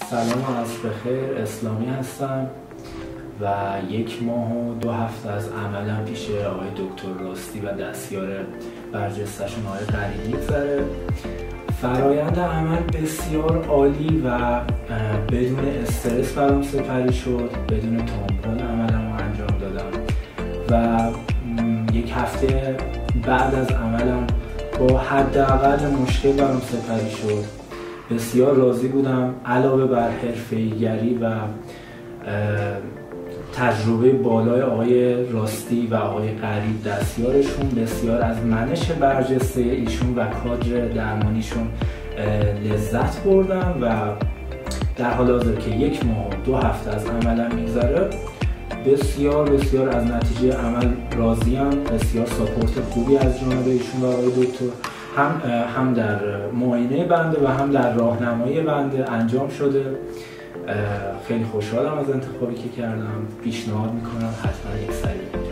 سلام عرض بخیر، اسلامی هستم و 1 ماه و 2 هفته از عملم پیش آقای دکتر راستی و دستیار برجسته‌شون آقای غریبی می‌گذره. فرایند عمل بسیار عالی و بدون استرس برام سپری شد، بدون تامپون عملم رو انجام دادم و 1 هفته بعد از عملم با حداقل مشکل برام سپری شد. بسیار راضی بودم. علاوه بر حرفه‌ای‌گری و تجربه بالای آقای راستی و آقای غریب دستیارشون، بسیار از منش برجسته ایشون و کادر درمانیشون لذت بردم و در حال حاضر که 1 ماه و 2 هفته از عملم میگذره بسیار از نتیجه عمل راضیم. بسیار ساپورت خوبی از جانب ایشون و آقای دکتر هم در معاینه بنده و هم در راهنمایی بنده انجام شده. خیلی خوشحالم از انتخابی که کردم. پیشنهاد میکنم حتما یک سری